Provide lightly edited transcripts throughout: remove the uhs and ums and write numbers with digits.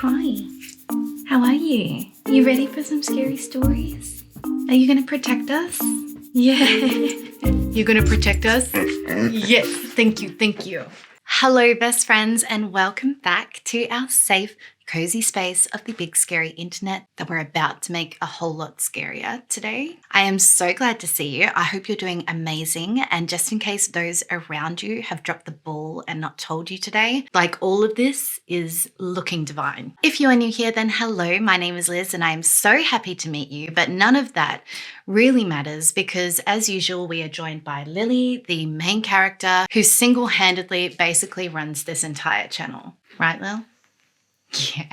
Hi, how are you? You ready for some scary stories? Are you going to protect us? Yeah. You're going to protect us? Yes, thank you. Hello, best friends, and welcome back to our safe, cozy space of the big scary internet that we're about to make a whole lot scarier today. I am so glad to see you. I hope you're doing amazing. And just in case those around you have dropped the ball and not told you today, like all of this is looking divine. If you are new here, then hello, my name is Liz and I am so happy to meet you, but none of that really matters because as usual, we are joined by Lily, the main character who single-handedly basically runs this entire channel. Right, Lil? Yeah.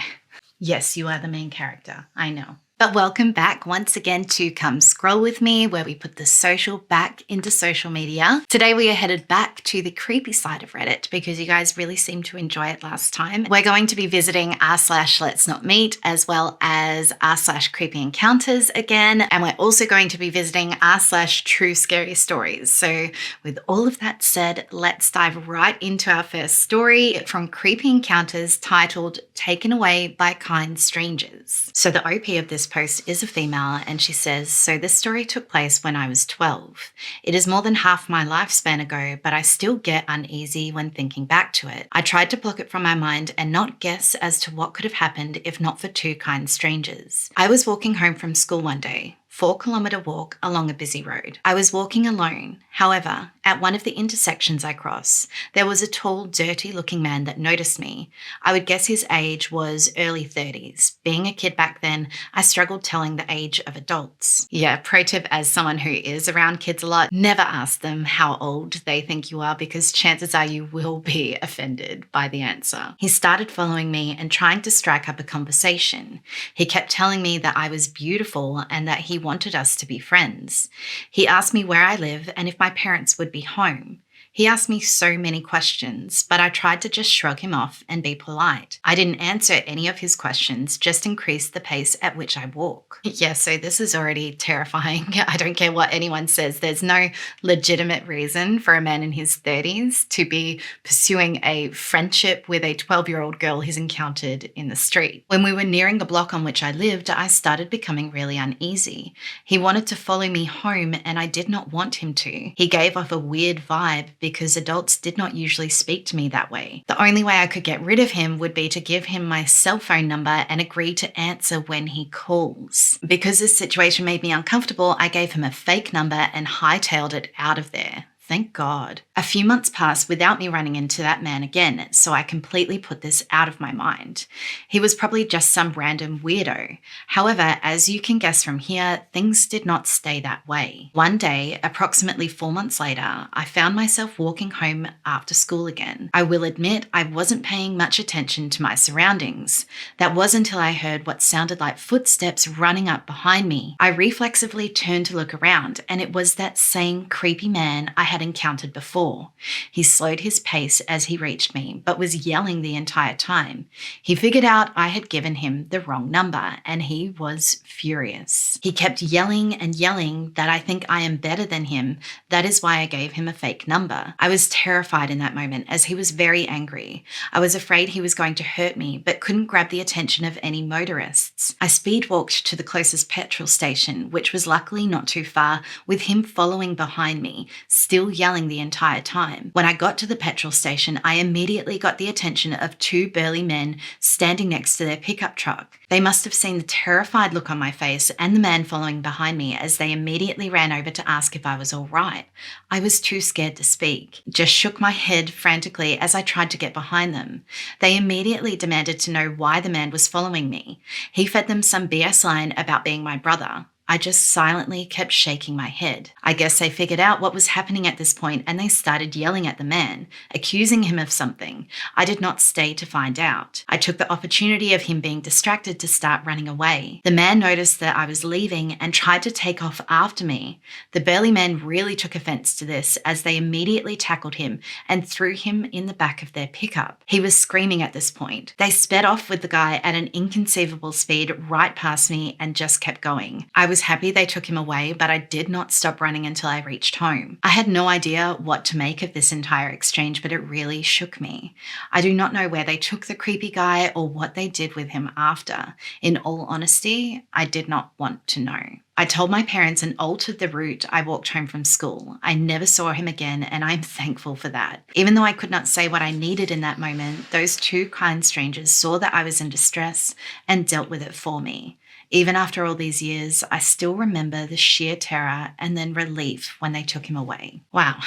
Yes, you are the main character. I know. But welcome back once again to Come Scroll With Me, where we put the social back into social media. Today we are headed back to the creepy side of Reddit because you guys really seemed to enjoy it last time. We're going to be visiting r/Let's Not Meet as well as r/Creepy Encounters again. And we're also going to be visiting r/True Scary Stories. So with all of that said, let's dive right into our first story from Creepy Encounters titled Taken Away by Kind Strangers. So the OP of this post is a female and she says, so this story took place when I was 12. It is more than half my lifespan ago, but I still get uneasy when thinking back to it. I tried to block it from my mind and not guess as to what could have happened if not for two kind strangers. I was walking home from school one day. 4-kilometer walk along a busy road. I was walking alone. However, at one of the intersections I crossed, there was a tall, dirty-looking man that noticed me. I would guess his age was early 30s. Being a kid back then, I struggled telling the age of adults. Yeah, pro tip as someone who is around kids a lot, never ask them how old they think you are because chances are you will be offended by the answer. He started following me and trying to strike up a conversation. He kept telling me that I was beautiful and that he wanted us to be friends. He asked me where I live and if my parents would be home. He asked me so many questions, but I tried to just shrug him off and be polite. I didn't answer any of his questions, just increased the pace at which I walk. Yeah, so this is already terrifying. I don't care what anyone says. There's no legitimate reason for a man in his 30s to be pursuing a friendship with a 12-year-old girl he's encountered in the street. When we were nearing the block on which I lived, I started becoming really uneasy. He wanted to follow me home and I did not want him to. He gave off a weird vibe because adults did not usually speak to me that way. The only way I could get rid of him would be to give him my cell phone number and agree to answer when he calls. Because this situation made me uncomfortable, I gave him a fake number and hightailed it out of there. Thank God. A few months passed without me running into that man again, so I completely put this out of my mind. He was probably just some random weirdo. However, as you can guess from here, things did not stay that way. One day, approximately 4 months later, I found myself walking home after school again. I will admit I wasn't paying much attention to my surroundings. That was until I heard what sounded like footsteps running up behind me. I reflexively turned to look around, and it was that same creepy man I had encountered before. He slowed his pace as he reached me, but was yelling the entire time. He figured out I had given him the wrong number, and he was furious. He kept yelling and yelling that I think I am better than him. That is why I gave him a fake number. I was terrified in that moment as he was very angry. I was afraid he was going to hurt me, but couldn't grab the attention of any motorists. I speed walked to the closest petrol station, which was luckily not too far, with him following behind me, still yelling the entire time. When I got to the petrol station, I immediately got the attention of two burly men standing next to their pickup truck. They must have seen the terrified look on my face and the man following behind me as they immediately ran over to ask if I was all right. I was too scared to speak, just shook my head frantically as I tried to get behind them. They immediately demanded to know why the man was following me. He fed them some BS line about being my brother. I just silently kept shaking my head. I guess they figured out what was happening at this point and they started yelling at the man, accusing him of something. I did not stay to find out. I took the opportunity of him being distracted to start running away. The man noticed that I was leaving and tried to take off after me. The burly men really took offense to this as they immediately tackled him and threw him in the back of their pickup. He was screaming at this point. They sped off with the guy at an inconceivable speed right past me and just kept going. I was was happy they took him away, but I did not stop running until I reached home. I had no idea what to make of this entire exchange, but it really shook me. I do not know where they took the creepy guy or what they did with him after. In all honesty, I did not want to know. I told my parents and altered the route I walked home from school. I never saw him again, and I'm thankful for that. Even though I could not say what I needed in that moment, those two kind strangers saw that I was in distress and dealt with it for me. Even after all these years, I still remember the sheer terror and then relief when they took him away. Wow.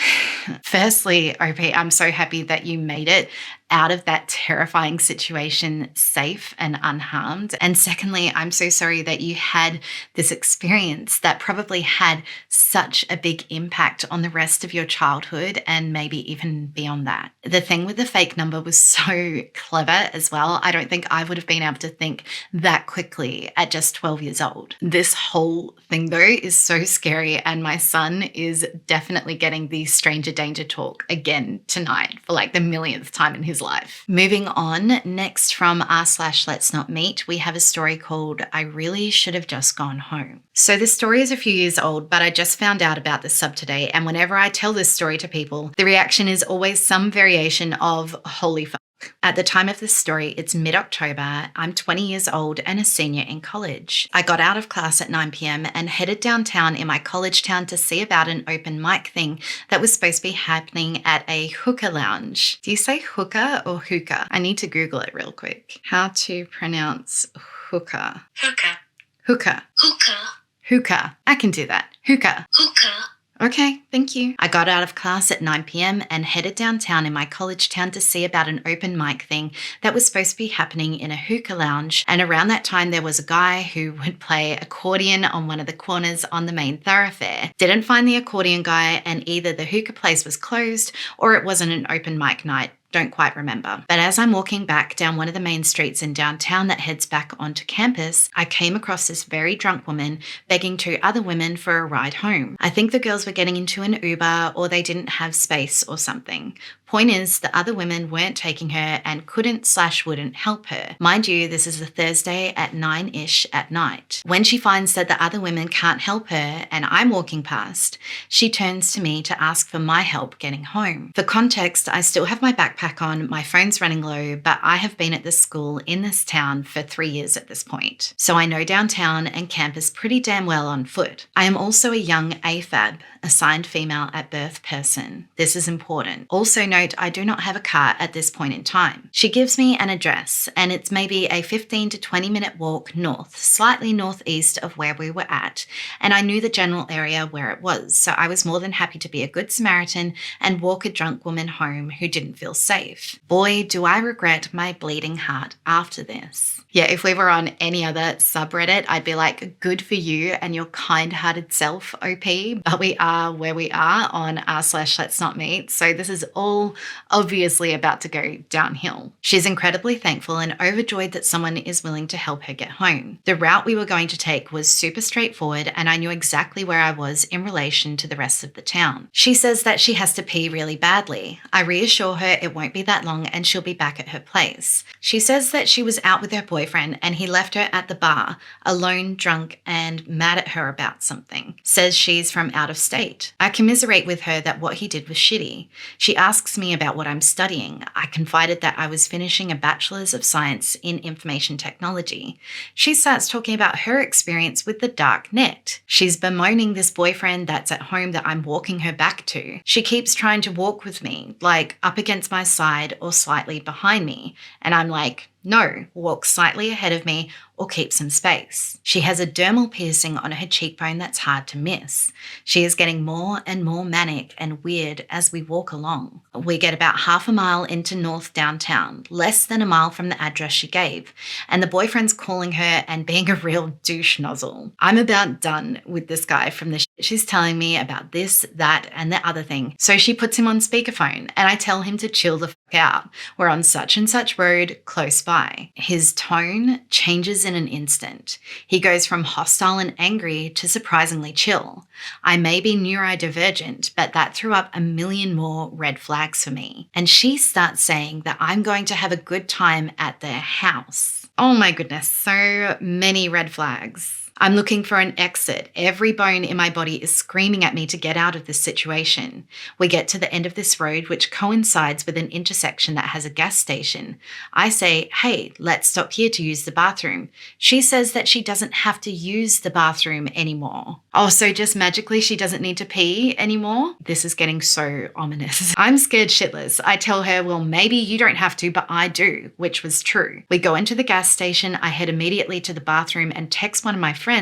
Firstly, OP, I'm so happy that you made it out of that terrifying situation safe and unharmed. And secondly, I'm so sorry that you had this experience that probably had such a big impact on the rest of your childhood and maybe even beyond that. The thing with the fake number was so clever as well. I don't think I would have been able to think that quickly at just 12 years old. This whole thing though is so scary, and my son is definitely getting the stranger danger talk again tonight for like the millionth time in his life. Moving on, next from r/let's not meet, we have a story called I Really Should Have Just Gone Home. So this story is a few years old, but I just found out about this sub today, and whenever I tell this story to people, the reaction is always some variation of holy fuck. At the time of this story, it's mid-October. I'm 20 years old and a senior in college. I got out of class at 9 p.m. and headed downtown in my college town to see about an open mic thing that was supposed to be happening at a hookah lounge. Do you say hookah or hookah? I need to Google it real quick. How to pronounce hookah? Hookah. Hookah. Hookah. Hookah. I can do that. Hookah. Hookah. Okay, thank you. I got out of class at 9 p.m. and headed downtown in my college town to see about an open mic thing that was supposed to be happening in a hookah lounge. And around that time, there was a guy who would play accordion on one of the corners on the main thoroughfare. Didn't find the accordion guy, and either the hookah place was closed or it wasn't an open mic night. Don't quite remember. But as I'm walking back down one of the main streets in downtown that heads back onto campus, I came across this very drunk woman begging two other women for a ride home. I think the girls were getting into an Uber or they didn't have space or something. Point is, the other women weren't taking her and couldn't/wouldn't help her. Mind you, this is a Thursday at 9-ish at night. When she finds that the other women can't help her and I'm walking past, she turns to me to ask for my help getting home. For context, I still have my backpack on, my phone's running low, but I have been at this school in this town for 3 years at this point. So I know downtown and campus pretty damn well on foot. I am also a young AFAB, assigned female at birth person. This is important. Also note, I do not have a car at this point in time. She gives me an address, and it's maybe a 15 to 20 minute walk north, slightly northeast of where we were at, and I knew the general area where it was, so I was more than happy to be a good Samaritan and walk a drunk woman home who didn't feel safe. Boy, do I regret my bleeding heart after this. Yeah, if we were on any other subreddit, I'd be like, good for you and your kind-hearted self, OP. But we are where we are on r/let's not meet. So this is all obviously about to go downhill. She's incredibly thankful and overjoyed that someone is willing to help her get home. The route we were going to take was super straightforward and I knew exactly where I was in relation to the rest of the town. She says that she has to pee really badly. I reassure her it won't be that long and she'll be back at her place. She says that she was out with her boyfriend and he left her at the bar, alone, drunk, and mad at her about something. Says she's from out of state. I commiserate with her that what he did was shitty. She asks me about what I'm studying. I confided that I was finishing a Bachelor's of Science in Information Technology. She starts talking about her experience with the dark net. She's bemoaning this boyfriend that's at home that I'm walking her back to. She keeps trying to walk with me, like up against my side or slightly behind me. And I'm like, no, walk slightly ahead of me or keep some space. She has a dermal piercing on her cheekbone that's hard to miss. She is getting more and more manic and weird as we walk along. We get about half a mile into North Downtown, less than a mile from the address she gave, and the boyfriend's calling her and being a real douche nozzle. I'm about done with this guy from the shit she's telling me about this, that, and the other thing. So she puts him on speakerphone and I tell him to chill the fuck out. We're on such and such road close by. His tone changes in an instant. He goes from hostile and angry to surprisingly chill. I may be neurodivergent, but that threw up a million more red flags for me. And she starts saying that I'm going to have a good time at their house. Oh my goodness, so many red flags. I'm looking for an exit. Every bone in my body is screaming at me to get out of this situation. We get to the end of this road, which coincides with an intersection that has a gas station. I say, hey, let's stop here to use the bathroom. She says that she doesn't have to use the bathroom anymore. Oh, so just magically she doesn't need to pee anymore? This is getting so ominous. I'm scared shitless. I tell her, well, maybe you don't have to, but I do, which was true. We go into the gas station. I head immediately to the bathroom and text one of my friends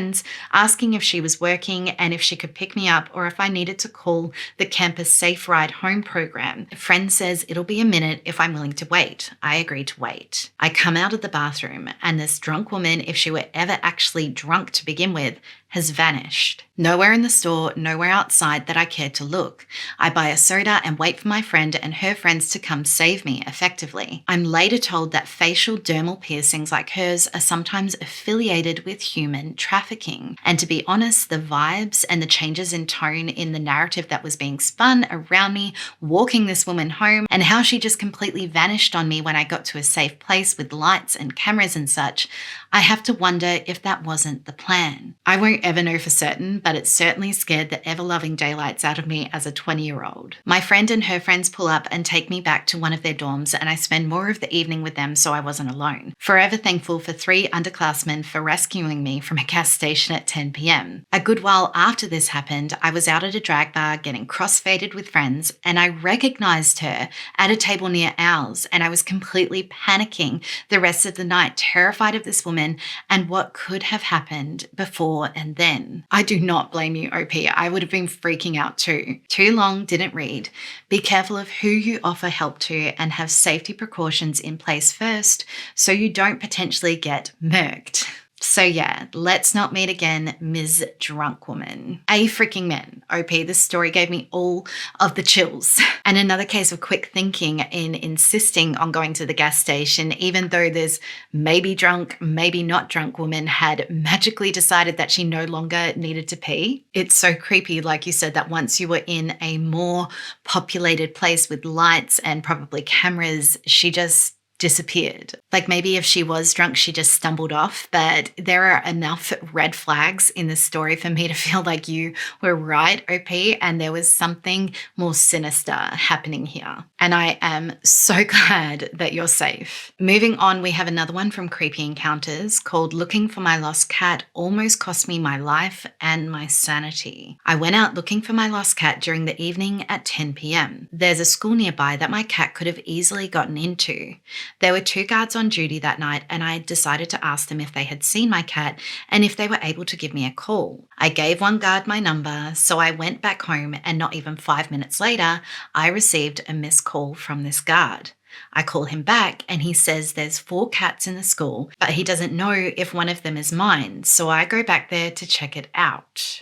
asking if she was working and if she could pick me up or if I needed to call the campus Safe Ride Home program. A friend says it'll be a minute if I'm willing to wait. I agree to wait. I come out of the bathroom and this drunk woman, if she were ever actually drunk to begin with, has vanished. Nowhere in the store, nowhere outside that I cared to look. I buy a soda and wait for my friend and her friends to come save me effectively. I'm later told that facial dermal piercings like hers are sometimes affiliated with human trafficking. And to be honest, the vibes and the changes in tone in the narrative that was being spun around me, walking this woman home, and how she just completely vanished on me when I got to a safe place with lights and cameras and such, I have to wonder if that wasn't the plan. I won't ever know for certain, but it certainly scared the ever-loving daylights out of me as a 20-year-old. My friend and her friends pull up and take me back to one of their dorms, and I spend more of the evening with them so I wasn't alone. Forever thankful for 3 underclassmen for rescuing me from a gas station at 10 p.m. A good while after this happened, I was out at a drag bar getting cross-faded with friends, and I recognized her at a table near ours, and I was completely panicking the rest of the night, terrified of this woman and what could have happened before and then. I do not blame you, OP. I would have been freaking out too. Too long, didn't read. Be careful of who you offer help to and have safety precautions in place first so you don't potentially get murked. So yeah, let's not meet again, Ms. Drunk Woman. A freaking man. OP, this story gave me all of the chills. And another case of quick thinking in insisting on going to the gas station, even though this maybe drunk, maybe not drunk woman had magically decided that she no longer needed to pee. It's so creepy, like you said, that once you were in a more populated place with lights and probably cameras, she just disappeared. Like maybe if she was drunk, she just stumbled off, but there are enough red flags in this story for me to feel like you were right, OP, and there was something more sinister happening here. And I am so glad that you're safe. Moving on, we have another one from Creepy Encounters called Looking for My Lost Cat Almost Cost Me My Life and My Sanity. I went out looking for my lost cat during the evening at 10 p.m. There's a school nearby that my cat could have easily gotten into. There were 2 guards on duty that night, and I decided to ask them if they had seen my cat and if they were able to give me a call. I gave one guard my number, so I went back home, and not even 5 minutes later, I received a missed call from this guard. I call him back and he says there's 4 cats in the school, but he doesn't know if one of them is mine, so I go back there to check it out.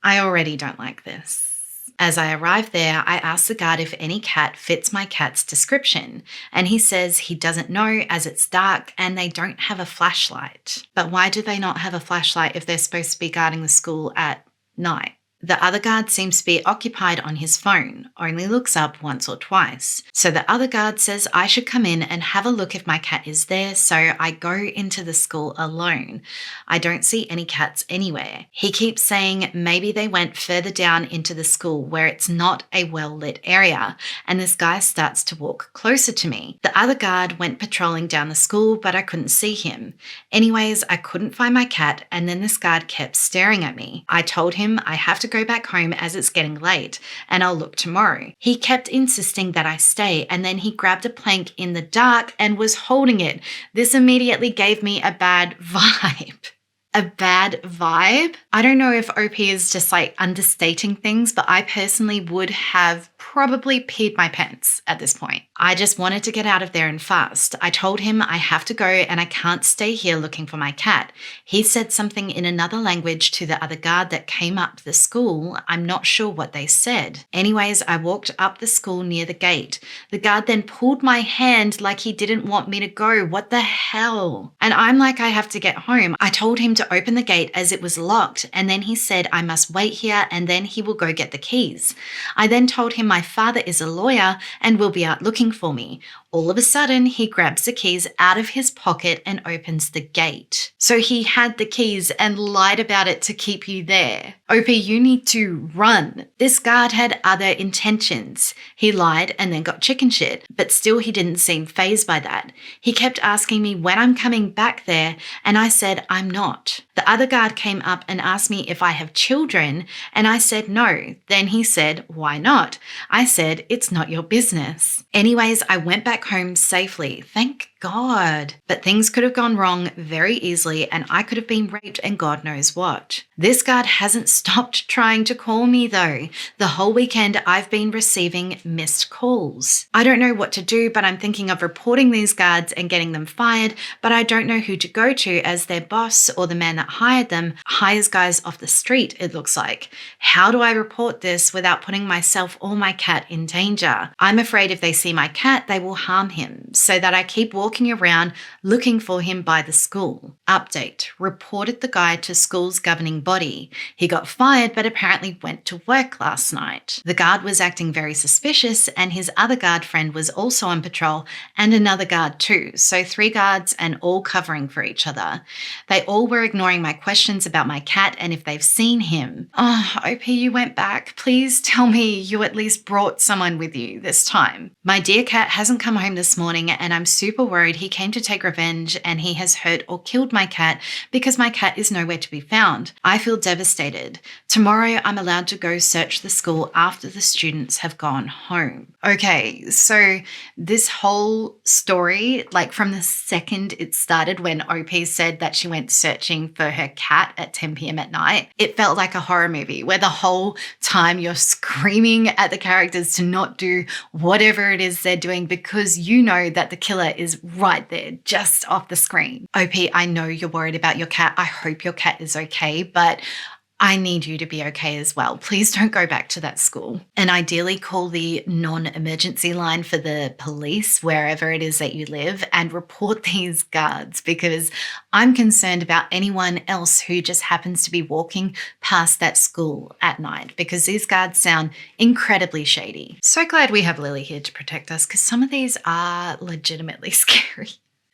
I already don't like this. As I arrive there, I ask the guard if any cat fits my cat's description, and he says he doesn't know as it's dark and they don't have a flashlight. But why do they not have a flashlight if they're supposed to be guarding the school at night? The other guard seems to be occupied on his phone, only looks up once or twice. So the other guard says I should come in and have a look if my cat is there, so I go into the school alone. I don't see any cats anywhere. He keeps saying maybe they went further down into the school where it's not a well-lit area, and this guy starts to walk closer to me. The other guard went patrolling down the school, but I couldn't see him. Anyways, I couldn't find my cat, and then this guard kept staring at me. I told him I have to go back home as it's getting late and I'll look tomorrow. He kept insisting that I stay, and then he grabbed a plank in the dark and was holding it. This immediately gave me a bad vibe. A bad vibe? I don't know if OP is just like understating things, but I personally would have probably peed my pants at this point. I just wanted to get out of there and fast. I told him I have to go and I can't stay here looking for my cat. He said something in another language to the other guard that came up the school. I'm not sure what they said. Anyways, I walked up the school near the gate. The guard then pulled my hand like he didn't want me to go. What the hell? And I'm like, I have to get home. I told him to open the gate as it was locked, and then he said I must wait here and then he will go get the keys. I then told him my my father is a lawyer and will be out looking for me. All of a sudden, he grabs the keys out of his pocket and opens the gate. So he had the keys and lied about it to keep you there. OP, you need to run. This guard had other intentions. He lied and then got chicken shit, but still he didn't seem fazed by that. He kept asking me when I'm coming back there, and I said I'm not. The other guard came up and asked me if I have children, and I said no. Then he said, why not? I said, it's not your business. Anyways, I went back home safely. Thank God. But things could have gone wrong very easily, and I could have been raped and God knows what. This guard hasn't stopped trying to call me though. The whole weekend I've been receiving missed calls. I don't know what to do, but I'm thinking of reporting these guards and getting them fired, but I don't know who to go to, as their boss or the man that hired them hires guys off the street, it looks like. How do I report this without putting myself or my cat in danger? I'm afraid if they see my cat, they will harm him, so that I keep walking around looking for him by the school. Update: reported the guy to school's governing body. He got fired but apparently went to work last night. The guard was acting very suspicious, and his other guard friend was also on patrol, and another guard too, so 3 guards and all covering for each other. They all were ignoring my questions about my cat and if they've seen him. Oh, OP, you went back. Please tell me you at least brought someone with you this time. My dear cat hasn't come home this morning, and I'm super worried he came to take revenge and he has hurt or killed my cat because my cat is nowhere to be found. I feel devastated. Tomorrow I'm allowed to go search the school after the students have gone home. Okay, so this whole story, like from the second it started when OP said that she went searching for her cat at 10 p.m. at night, it felt like a horror movie where the whole time you're screaming at the characters to not do whatever it is they're doing because you know that the killer is right there, just off the screen. OP, I know you're worried about your cat. I hope your cat is okay, but I need you to be okay as well. Please don't go back to that school. And ideally call the non-emergency line for the police wherever it is that you live and report these guards, because I'm concerned about anyone else who just happens to be walking past that school at night, because these guards sound incredibly shady. So glad we have Lily here to protect us, because some of these are legitimately scary.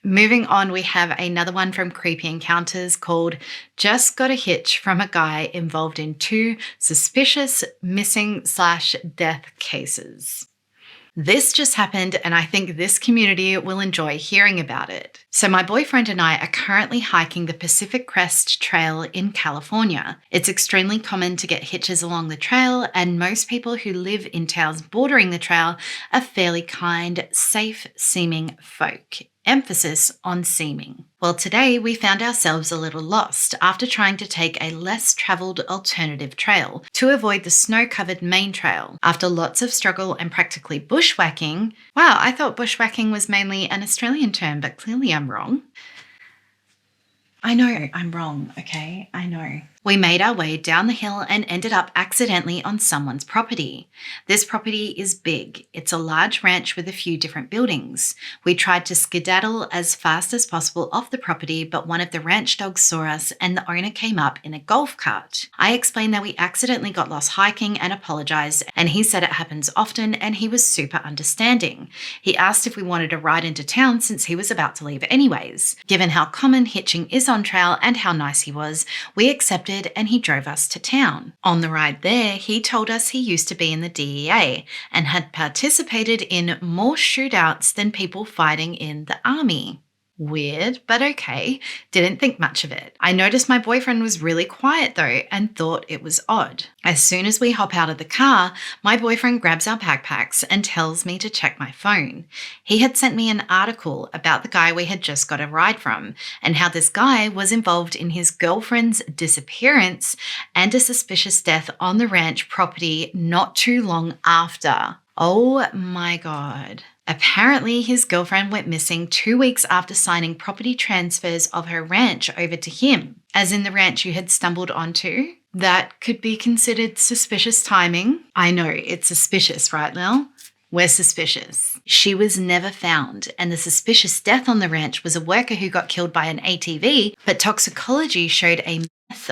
Moving on, we have another one from Creepy Encounters called Just Got a Hitch from a Guy Involved in 2 Suspicious Missing/Death Cases. This just happened, and I think this community will enjoy hearing about it. So my boyfriend and I are currently hiking the Pacific Crest Trail in California. It's extremely common to get hitches along the trail, and most people who live in towns bordering the trail are fairly kind, safe-seeming folk. Emphasis on seeming. Well, today we found ourselves a little lost after trying to take a less traveled alternative trail to avoid the snow-covered main trail. After lots of struggle and practically bushwhacking, wow, I thought bushwhacking was mainly an Australian term, but clearly I'm wrong. I know I'm wrong, okay? I know. We made our way down the hill and ended up accidentally on someone's property. This property is big. It's a large ranch with a few different buildings. We tried to skedaddle as fast as possible off the property, but one of the ranch dogs saw us and the owner came up in a golf cart. I explained that we accidentally got lost hiking and apologized, and he said it happens often and he was super understanding. He asked if we wanted a ride into town since he was about to leave anyways. Given how common hitching is on trail and how nice he was, we accepted and he drove us to town. On the ride there, he told us he used to be in the DEA and had participated in more shootouts than people fighting in the army. Weird, but okay. Didn't think much of it. I noticed my boyfriend was really quiet though and thought it was odd. As soon as we hop out of the car, my boyfriend grabs our backpacks and tells me to check my phone. He had sent me an article about the guy we had just got a ride from and how this guy was involved in his girlfriend's disappearance and a suspicious death on the ranch property not too long after. Oh my God. Apparently, his girlfriend went missing 2 weeks after signing property transfers of her ranch over to him, as in the ranch you had stumbled onto. That could be considered suspicious timing. I know, it's suspicious, right, Lil? We're suspicious. She was never found, and the suspicious death on the ranch was a worker who got killed by an ATV, but toxicology showed a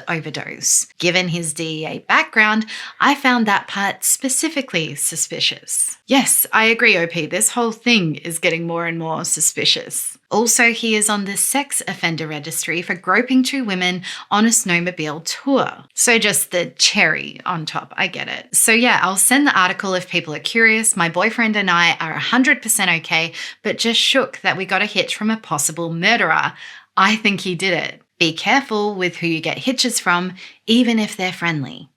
overdose. Given his DEA background, I found that part specifically suspicious. Yes, I agree, OP. This whole thing is getting more and more suspicious. Also, he is on the sex offender registry for groping 2 women on a snowmobile tour. So just the cherry on top, I get it. So yeah, I'll send the article if people are curious. My boyfriend and I are 100% okay, but just shook that we got a hitch from a possible murderer. I think he did it. Be careful with who you get hitches from, even if they're friendly.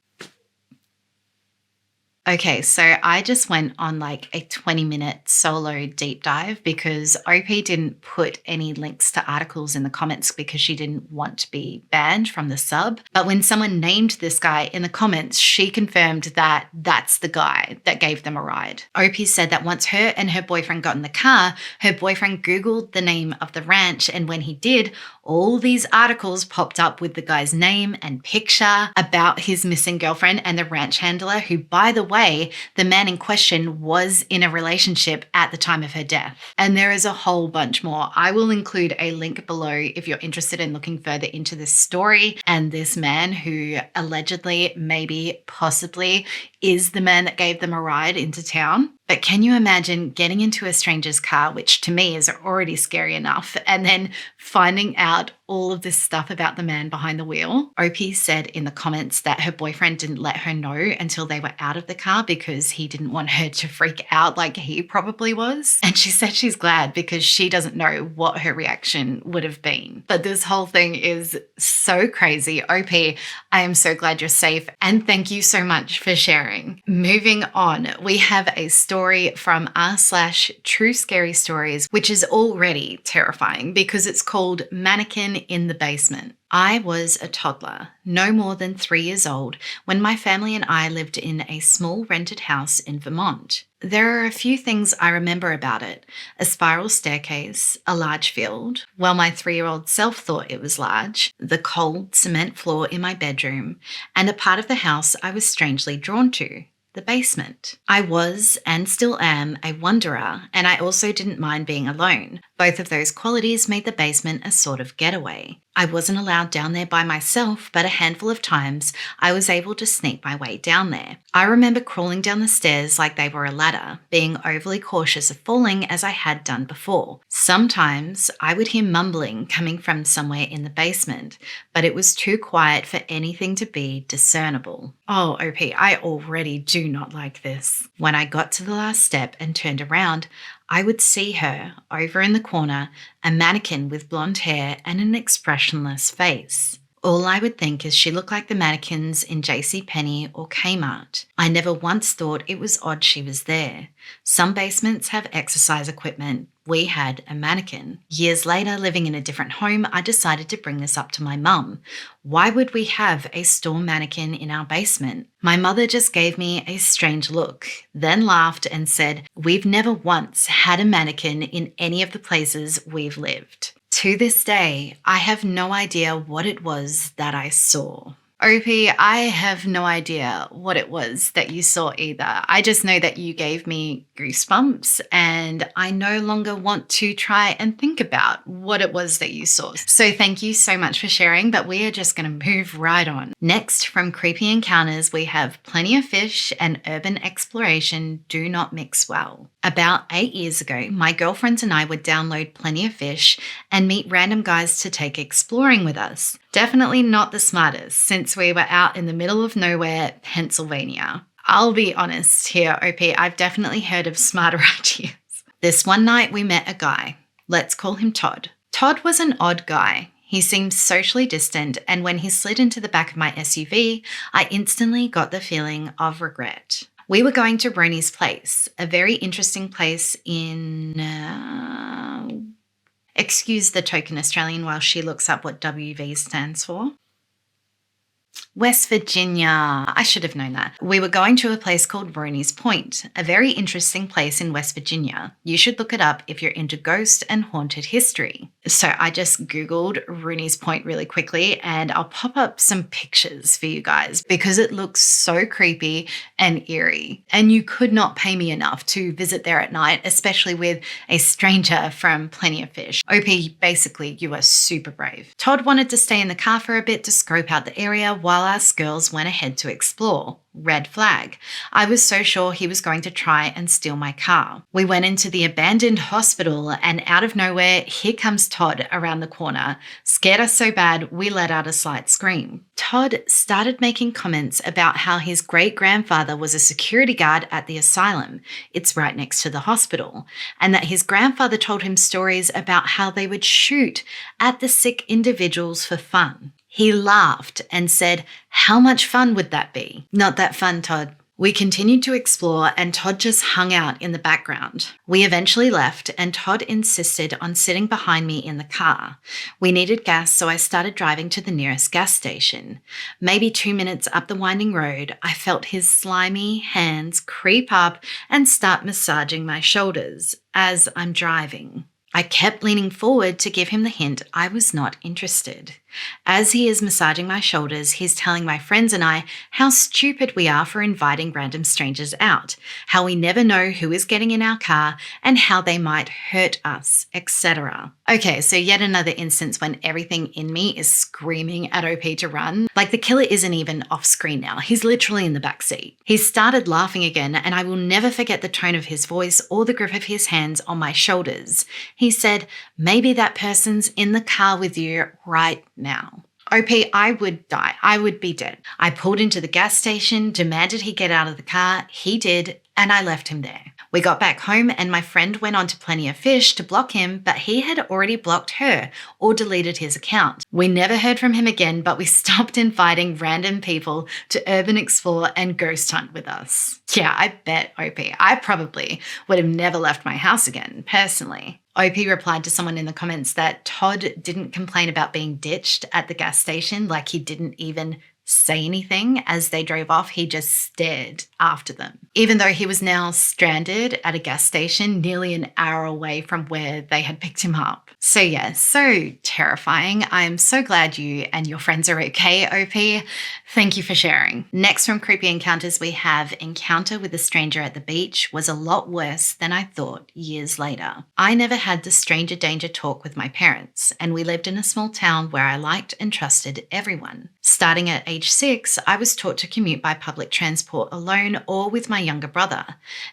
Okay, so I just went on like a 20-minute solo deep dive because OP didn't put any links to articles in the comments because she didn't want to be banned from the sub. But when someone named this guy in the comments, she confirmed that that's the guy that gave them a ride. OP said that once her and her boyfriend got in the car, her boyfriend Googled the name of the ranch, and when he did, all these articles popped up with the guy's name and picture about his missing girlfriend and the ranch handler, who, by the way, the man in question was in a relationship at the time of her death. And there is a whole bunch more. I will include a link below if you're interested in looking further into this story and this man who allegedly, maybe, possibly is the man that gave them a ride into town. But can you imagine getting into a stranger's car, which to me is already scary enough, and then finding out all of this stuff about the man behind the wheel? OP said in the comments that her boyfriend didn't let her know until they were out of the car because he didn't want her to freak out like he probably was. And she said she's glad because she doesn't know what her reaction would have been. But this whole thing is so crazy. OP, I am so glad you're safe, and thank you so much for sharing. Moving on, we have a story from r/True Scary Stories, which is already terrifying because it's called Mannequin in the Basement. I was a toddler, no more than 3 years old, when my family and I lived in a small rented house in Vermont. There are a few things I remember about it: a spiral staircase, a large field, well, my 3-year-old self thought it was large, the cold cement floor in my bedroom, and a part of the house I was strangely drawn to: the basement. I was, and still am, a wanderer, and I also didn't mind being alone. Both of those qualities made the basement a sort of getaway. I wasn't allowed down there by myself, but a handful of times I was able to sneak my way down there. I remember crawling down the stairs like they were a ladder, being overly cautious of falling as I had done before. Sometimes I would hear mumbling coming from somewhere in the basement, but it was too quiet for anything to be discernible. Oh, OP, I already do not like this. When I got to the last step and turned around, I would see her, over in the corner, a mannequin with blonde hair and an expressionless face. All I would think is she looked like the mannequins in JCPenney or Kmart. I never once thought it was odd she was there. Some basements have exercise equipment. We had a mannequin. Years later, living in a different home, I decided to bring this up to my mum. Why would we have a store mannequin in our basement? My mother just gave me a strange look, then laughed and said, "We've never once had a mannequin in any of the places we've lived." To this day, I have no idea what it was that I saw. OP, I have no idea what it was that you saw either. I just know that you gave me goosebumps, and I no longer want to try and think about what it was that you saw. So thank you so much for sharing, but we are just going to move right on. Next, from Creepy Encounters, we have Plenty of Fish and Urban Exploration Do Not Mix Well. About 8 years ago, my girlfriends and I would download Plenty of Fish and meet random guys to take exploring with us. Definitely not the smartest, since we were out in the middle of nowhere, Pennsylvania. I'll be honest here, OP, I've definitely heard of smarter ideas. This one night we met a guy. Let's call him Todd. Todd was an odd guy. He seemed socially distant, and when he slid into the back of my SUV, I instantly got the feeling of regret. We were going to Roni's place, a very interesting place in... Excuse the token Australian while she looks up what WV stands for. West Virginia. I should have known that. We were going to a place called Rooney's Point, a very interesting place in West Virginia. You should look it up if you're into ghost and haunted history. So I just Googled Rooney's Point really quickly, and I'll pop up some pictures for you guys because it looks so creepy and eerie. And you could not pay me enough to visit there at night, especially with a stranger from Plenty of Fish. OP, basically, you are super brave. Todd wanted to stay in the car for a bit to scope out the area while us girls went ahead to explore. Red flag. I was so sure he was going to try and steal my car. We went into the abandoned hospital, and out of nowhere, here comes Todd around the corner. Scared us so bad, we let out a slight scream. Todd started making comments about how his great-grandfather was a security guard at the asylum. It's right next to the hospital. And that his grandfather told him stories about how they would shoot at the sick individuals for fun. He laughed and said, "How much fun would that be?" Not that fun, Todd. We continued to explore, and Todd just hung out in the background. We eventually left, and Todd insisted on sitting behind me in the car. We needed gas, so I started driving to the nearest gas station. Maybe 2 minutes up the winding road, I felt his slimy hands creep up and start massaging my shoulders as I'm driving. I kept leaning forward to give him the hint I was not interested. As he is massaging my shoulders, he's telling my friends and I how stupid we are for inviting random strangers out, how we never know who is getting in our car, and how they might hurt us, etc. Okay, so yet another instance when everything in me is screaming at OP to run. Like the killer isn't even off screen now. He's literally in the back seat. He started laughing again, and I will never forget the tone of his voice or the grip of his hands on my shoulders. He said, "Maybe that person's in the car with you right now." OP, I would die. I would be dead. I pulled into the gas station, demanded he get out of the car. He did, and I left him there. We got back home, and my friend went on to Plenty of Fish to block him, but he had already blocked her or deleted his account. We never heard from him again, but we stopped inviting random people to urban explore and ghost hunt with us. Yeah, I bet, OP, I probably would have never left my house again, personally. OP replied to someone in the comments that Todd didn't complain about being ditched at the gas station, like he didn't even say anything as they drove off. He just stared after them, even though he was now stranded at a gas station nearly an hour away from where they had picked him up. So yeah, so terrifying. I'm so glad you and your friends are okay, OP. Thank you for sharing. Next from Creepy Encounters, we have encounter with a stranger at the beach was a lot worse than I thought years later. I never had the stranger danger talk with my parents, and we lived in a small town where I liked and trusted everyone. Starting at age 6, I was taught to commute by public transport alone or with my younger brother.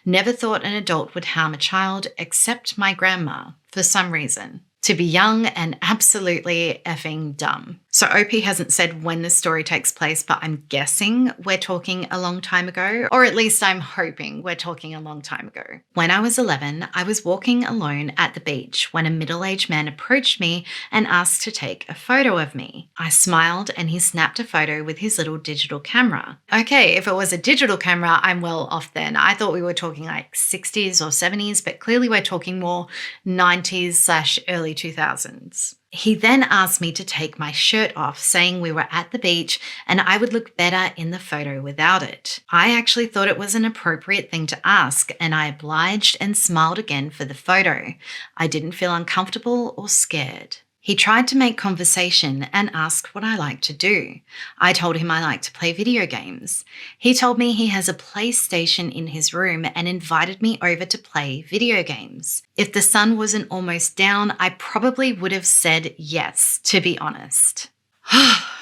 Never thought an adult would harm a child except my grandma, for some reason. To be young and absolutely effing dumb. So OP hasn't said when this story takes place, but I'm guessing we're talking a long time ago, or at least I'm hoping we're talking a long time ago. When I was 11, I was walking alone at the beach when a middle-aged man approached me and asked to take a photo of me. I smiled and he snapped a photo with his little digital camera. Okay, if it was a digital camera, I'm well off then. I thought we were talking like 60s or 70s, but clearly we're talking more 90s/early 2000s. He then asked me to take my shirt off, saying we were at the beach and I would look better in the photo without it. I actually thought it was an appropriate thing to ask, and I obliged and smiled again for the photo. I didn't feel uncomfortable or scared. He tried to make conversation and asked what I like to do. I told him I like to play video games. He told me he has a PlayStation in his room and invited me over to play video games. If the sun wasn't almost down, I probably would have said yes, to be honest.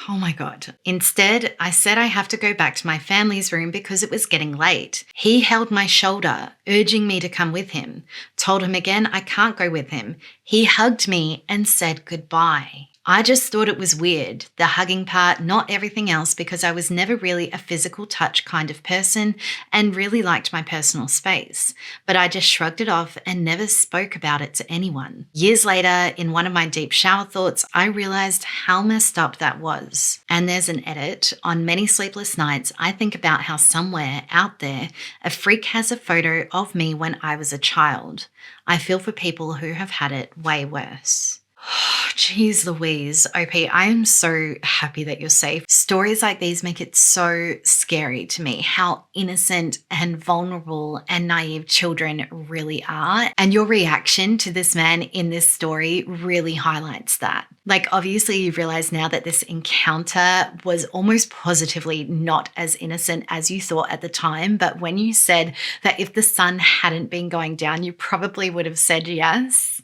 Oh my God. Instead, I said I have to go back to my family's room because it was getting late. He held my shoulder, urging me to come with him. Told him again I can't go with him. He hugged me and said goodbye. I just thought it was weird, the hugging part, not everything else, because I was never really a physical touch kind of person and really liked my personal space. But I just shrugged it off and never spoke about it to anyone. Years later, in one of my deep shower thoughts, I realized how messed up that was. And there's an edit. On many sleepless nights, I think about how somewhere out there, a freak has a photo of me when I was a child. I feel for people who have had it way worse. Jeez Louise, OP, I am so happy that you're safe. Stories like these make it so scary to me how innocent and vulnerable and naive children really are. And your reaction to this man in this story really highlights that. Like, obviously, you realize now that this encounter was almost positively not as innocent as you thought at the time. But when you said that if the sun hadn't been going down, you probably would have said yes.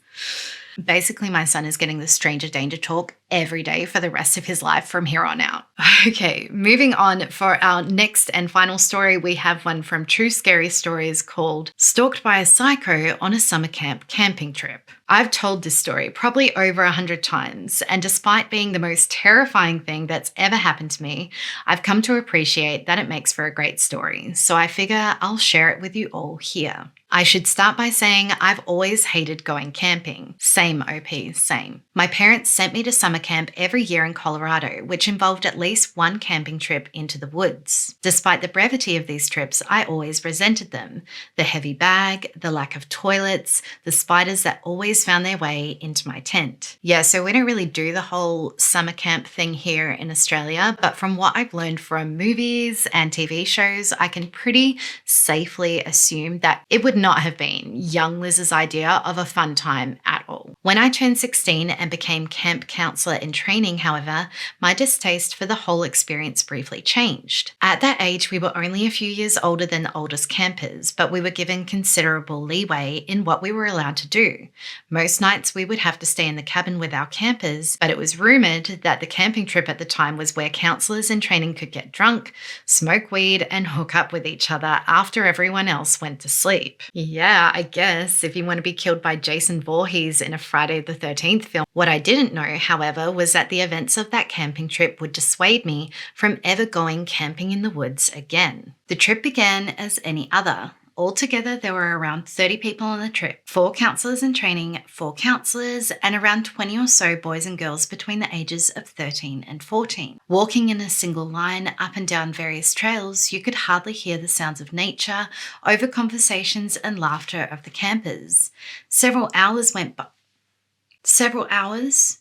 Basically, my son is getting the stranger danger talk every day for the rest of his life from here on out. Okay, moving on for our next and final story, we have one from True Scary Stories called Stalked by a Psycho on a Summer Camp Camping Trip. I've told this story probably over 100 times, and despite being the most terrifying thing that's ever happened to me, I've come to appreciate that it makes for a great story, so I figure I'll share it with you all here. I should start by saying I've always hated going camping. Same, OP, same. My parents sent me to summer camp every year in Colorado, which involved at least one camping trip into the woods. Despite the brevity of these trips, I always resented them. The heavy bag, the lack of toilets, the spiders that always found their way into my tent. Yeah, so we don't really do the whole summer camp thing here in Australia, but from what I've learned from movies and TV shows, I can pretty safely assume that it would not have been young Liz's idea of a fun time at all. When I turned 16 and became camp counselor in training, however, my distaste for the whole experience briefly changed. At that age, we were only a few years older than the oldest campers, but we were given considerable leeway in what we were allowed to do. Most nights we would have to stay in the cabin with our campers, but it was rumoured that the camping trip at the time was where counsellors in training could get drunk, smoke weed, and hook up with each other after everyone else went to sleep. Yeah, I guess if you want to be killed by Jason Voorhees in a Friday the 13th film. What I didn't know, however, was that the events of that camping trip would dissuade me from ever going camping in the woods again. The trip began as any other. Altogether, there were around 30 people on the trip, 4 counsellors in training, 4 counsellors, and around 20 or so boys and girls between the ages of 13 and 14. Walking in a single line up and down various trails, you could hardly hear the sounds of nature over conversations and laughter of the campers. Several hours went by.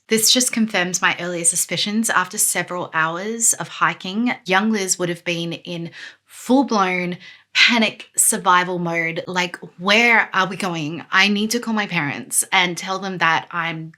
This just confirms my earlier suspicions. After several hours of hiking, young Liz would have been in full-blown panic survival mode. Like, where are we going? I need to call my parents and tell them that I'm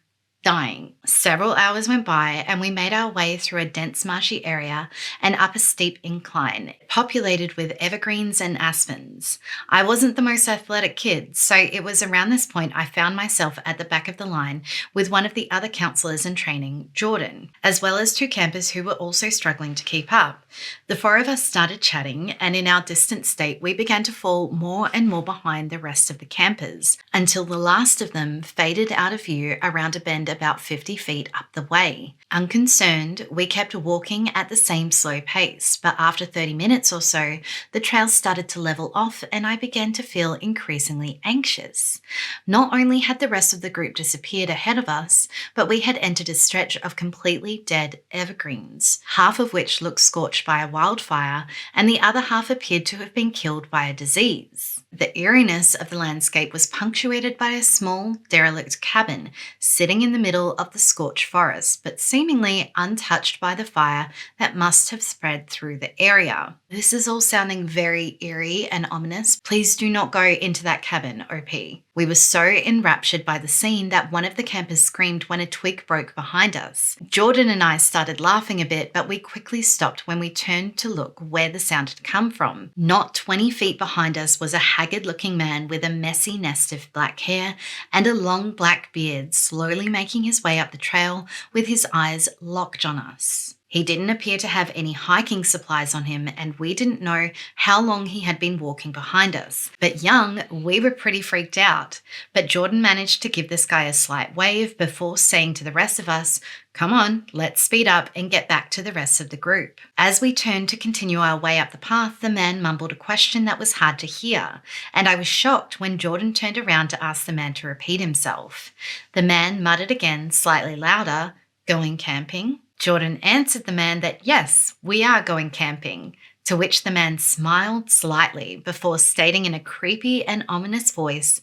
dying. Several hours went by and we made our way through a dense marshy area and up a steep incline, populated with evergreens and aspens. I wasn't the most athletic kid, so it was around this point I found myself at the back of the line with one of the other counsellors in training, Jordan, as well as 2 campers who were also struggling to keep up. The 4 of us started chatting, and in our distant state we began to fall more and more behind the rest of the campers, until the last of them faded out of view around a bend about 50 feet up the way. Unconcerned, we kept walking at the same slow pace, but after 30 minutes or so, the trail started to level off and I began to feel increasingly anxious. Not only had the rest of the group disappeared ahead of us, but we had entered a stretch of completely dead evergreens, half of which looked scorched by a wildfire and the other half appeared to have been killed by a disease. The eeriness of the landscape was punctuated by a small, derelict cabin sitting in the middle of the scorched forest, but seemingly untouched by the fire that must have spread through the area. This is all sounding very eerie and ominous. Please do not go into that cabin, OP. We were so enraptured by the scene that one of the campers screamed when a twig broke behind us. Jordan and I started laughing a bit, but we quickly stopped when we turned to look where the sound had come from. Not 20 feet behind us was a haggard-looking man with a messy nest of black hair and a long black beard, slowly making his way up the trail with his eyes locked on us. He didn't appear to have any hiking supplies on him, and we didn't know how long he had been walking behind us. But young, we were pretty freaked out. But Jordan managed to give this guy a slight wave before saying to the rest of us, "Come on, let's speed up and get back to the rest of the group." As we turned to continue our way up the path, the man mumbled a question that was hard to hear, and I was shocked when Jordan turned around to ask the man to repeat himself. The man muttered again, slightly louder, "Going camping?" Jordan answered the man that yes, we are going camping, to which the man smiled slightly before stating in a creepy and ominous voice,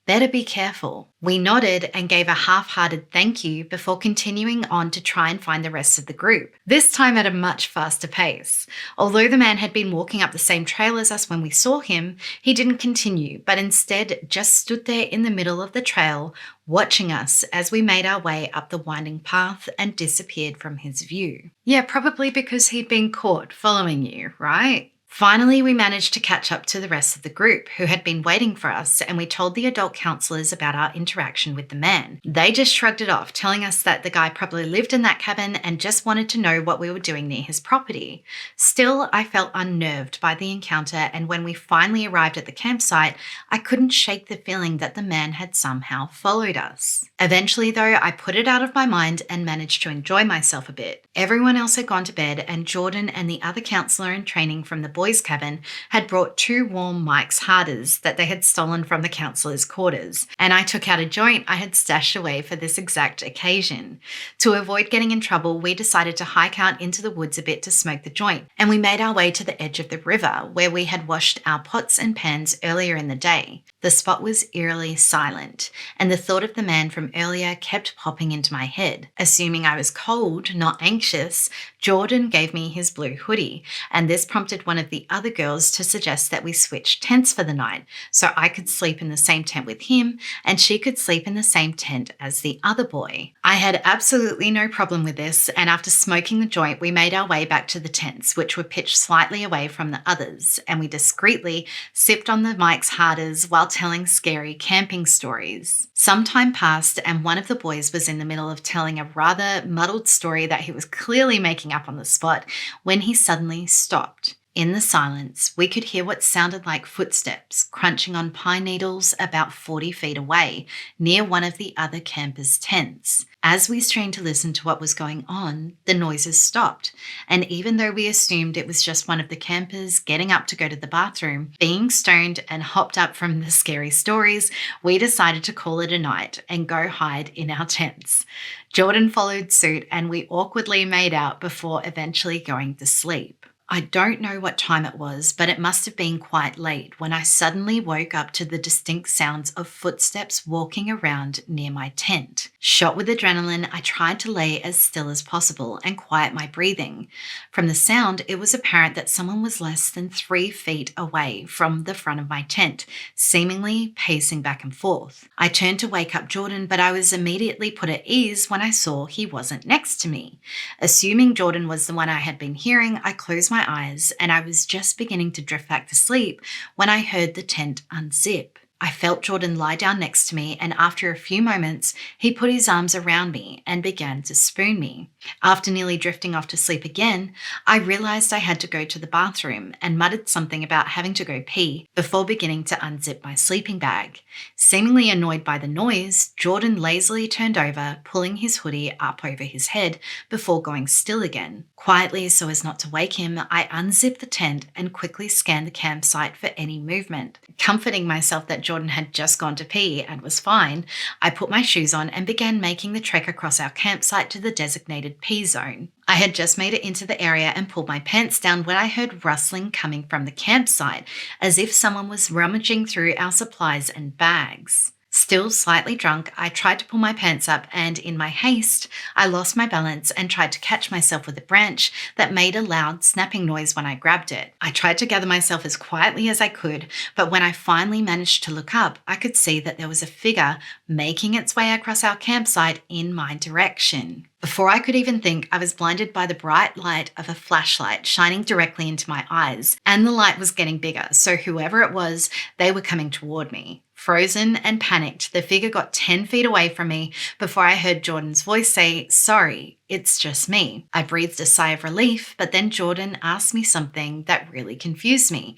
Better be careful. We nodded and gave a half-hearted thank you before continuing on to try and find the rest of the group, this time at a much faster pace. Although the man had been walking up the same trail as us when we saw him, he didn't continue, but instead just stood there in the middle of the trail, watching us as we made our way up the winding path and disappeared from his view. Yeah, probably because he'd been caught following you, right? Finally, we managed to catch up to the rest of the group who had been waiting for us, and we told the adult counselors about our interaction with the man. They just shrugged it off, telling us that the guy probably lived in that cabin and just wanted to know what we were doing near his property. Still, I felt unnerved by the encounter, and when we finally arrived at the campsite, I couldn't shake the feeling that the man had somehow followed us. Eventually, though, I put it out of my mind and managed to enjoy myself a bit. Everyone else had gone to bed, and Jordan and the other counselor in training from the boys' cabin had brought 2 warm Mike's Harders that they had stolen from the counsellor's quarters, and I took out a joint I had stashed away for this exact occasion. To avoid getting in trouble, we decided to hike out into the woods a bit to smoke the joint, and we made our way to the edge of the river where we had washed our pots and pans earlier in the day. The spot was eerily silent, and the thought of the man from earlier kept popping into my head. Assuming I was cold, not anxious, Jordan gave me his blue hoodie, and this prompted one of the other girls to suggest that we switch tents for the night, so I could sleep in the same tent with him and she could sleep in the same tent as the other boy. I had absolutely no problem with this, and after smoking the joint, we made our way back to the tents, which were pitched slightly away from the others, and we discreetly sipped on the Mike's Harders while telling scary camping stories. Some time passed, and one of the boys was in the middle of telling a rather muddled story that he was clearly making up on the spot when he suddenly stopped. In the silence, we could hear what sounded like footsteps crunching on pine needles about 40 feet away, near one of the other campers' tents. As we strained to listen to what was going on, the noises stopped, and even though we assumed it was just one of the campers getting up to go to the bathroom, being stoned and hopped up from the scary stories, we decided to call it a night and go hide in our tents. Jordan followed suit, and we awkwardly made out before eventually going to sleep. I don't know what time it was, but it must have been quite late when I suddenly woke up to the distinct sounds of footsteps walking around near my tent. Shot with adrenaline, I tried to lay as still as possible and quiet my breathing. From the sound, it was apparent that someone was less than 3 feet away from the front of my tent, seemingly pacing back and forth. I turned to wake up Jordan, but I was immediately put at ease when I saw he wasn't next to me. Assuming Jordan was the one I had been hearing, I closed my eyes, and I was just beginning to drift back to sleep when I heard the tent unzip. I felt Jordan lie down next to me, and after a few moments, he put his arms around me and began to spoon me. After nearly drifting off to sleep again, I realized I had to go to the bathroom and muttered something about having to go pee before beginning to unzip my sleeping bag. Seemingly annoyed by the noise, Jordan lazily turned over, pulling his hoodie up over his head before going still again. Quietly, so as not to wake him, I unzipped the tent and quickly scanned the campsite for any movement. Comforting myself that Jordan had just gone to pee and was fine, I put my shoes on and began making the trek across our campsite to the designated pee zone. I had just made it into the area and pulled my pants down when I heard rustling coming from the campsite, as if someone was rummaging through our supplies and bags. Still slightly drunk, I tried to pull my pants up, and in my haste, I lost my balance and tried to catch myself with a branch that made a loud snapping noise when I grabbed it. I tried to gather myself as quietly as I could, but when I finally managed to look up, I could see that there was a figure making its way across our campsite in my direction. Before I could even think, I was blinded by the bright light of a flashlight shining directly into my eyes, and the light was getting bigger, so whoever it was, they were coming toward me. Frozen and panicked, the figure got 10 feet away from me before I heard Jordan's voice say, "Sorry, it's just me." I breathed a sigh of relief, but then Jordan asked me something that really confused me.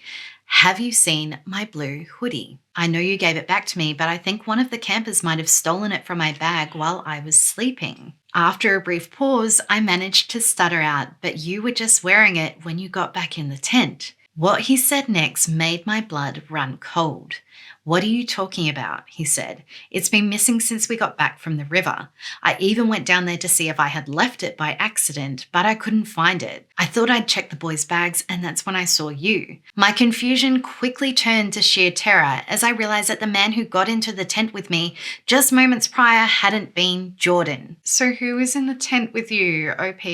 "Have you seen my blue hoodie? I know you gave it back to me, but I think one of the campers might have stolen it from my bag while I was sleeping." After a brief pause, I managed to stutter out, "But you were just wearing it when you got back in the tent." What he said next made my blood run cold. "What are you talking about?" he said. "It's been missing since we got back from the river. I even went down there to see if I had left it by accident, but I couldn't find it. I thought I'd check the boys' bags, and that's when I saw you." My confusion quickly turned to sheer terror as I realized that the man who got into the tent with me just moments prior hadn't been Jordan. So who was in the tent with you, OP?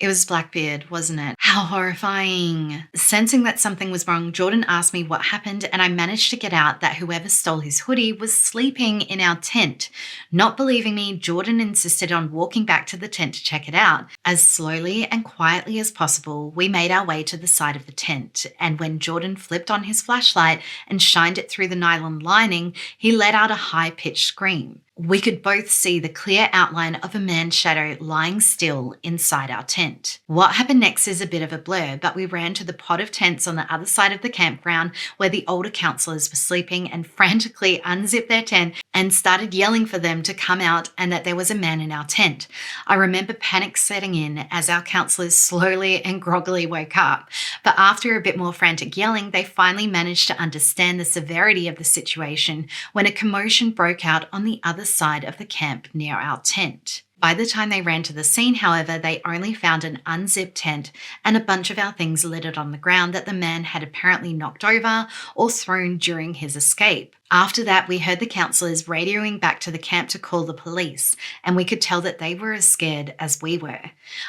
It was Blackbeard, wasn't it? How horrifying. Sensing that something was wrong, Jordan asked me what happened, and I managed to get out that whoever stole his hoodie was sleeping in our tent. Not believing me, Jordan insisted on walking back to the tent to check it out. As slowly and quietly as possible, we made our way to the side of the tent, and when Jordan flipped on his flashlight and shined it through the nylon lining, he let out a high-pitched scream. We could both see the clear outline of a man's shadow lying still inside our tent. What happened next is a bit of a blur, but we ran to the pod of tents on the other side of the campground where the older counselors were sleeping and frantically unzipped their tent and started yelling for them to come out and that there was a man in our tent. I remember panic setting in as our counselors slowly and groggily woke up, but after a bit more frantic yelling, they finally managed to understand the severity of the situation when a commotion broke out on the other side of the camp near our tent. By the time they ran to the scene, however, they only found an unzipped tent and a bunch of our things littered on the ground that the man had apparently knocked over or thrown during his escape. After that, we heard the counselors radioing back to the camp to call the police, and we could tell that they were as scared as we were.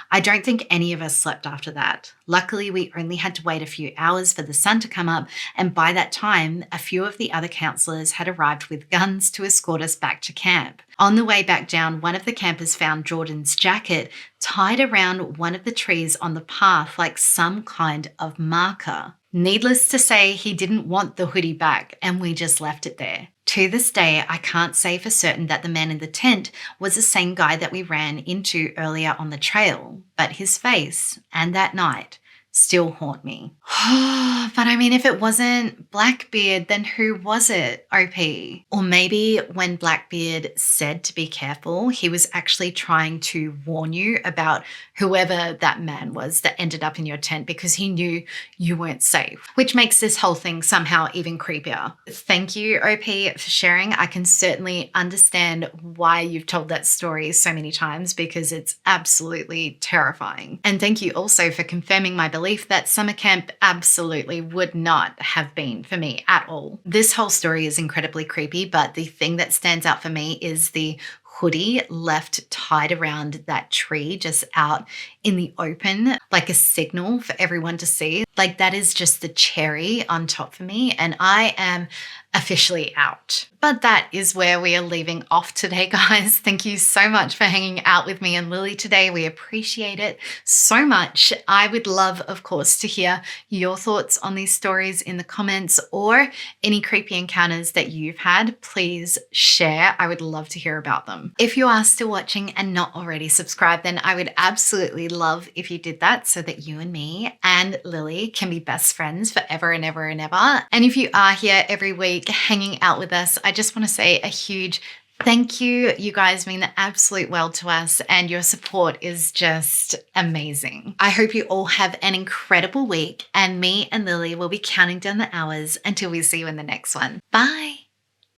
I don't think any of us slept after that. Luckily, we only had to wait a few hours for the sun to come up, and by that time, a few of the other counselors had arrived with guns to escort us back to camp. On the way back down, one of the campers found Jordan's jacket tied around one of the trees on the path like some kind of marker. Needless to say, he didn't want the hoodie back, and we just left it there. To this day, I can't say for certain that the man in the tent was the same guy that we ran into earlier on the trail, but his face and that night still haunt me. But I mean, if it wasn't Blackbeard, then who was it, OP? Or maybe when Blackbeard said to be careful, he was actually trying to warn you about whoever that man was that ended up in your tent because he knew you weren't safe, which makes this whole thing somehow even creepier. Thank you, OP, for sharing. I can certainly understand why you've told that story so many times because it's absolutely terrifying. And thank you also for confirming my belief that summer camp absolutely would not have been for me at all. This whole story is incredibly creepy, but the thing that stands out for me is the hoodie left tied around that tree just out in the open, like a signal for everyone to see. Like that is just the cherry on top for me, and I am officially out. But that is where we are leaving off today, guys. Thank you so much for hanging out with me and Lily today. We appreciate it so much. I would love, of course, to hear your thoughts on these stories in the comments or any creepy encounters that you've had. Please share. I would love to hear about them. If you are still watching and not already subscribed, then I would absolutely love if you did that so that you and me and Lily can be best friends forever and ever and ever. And if you are here every week hanging out with us, I just want to say a huge thank you. You guys mean the absolute world to us, and your support is just amazing. I hope you all have an incredible week, and me and Lily will be counting down the hours until we see you in the next one. Bye.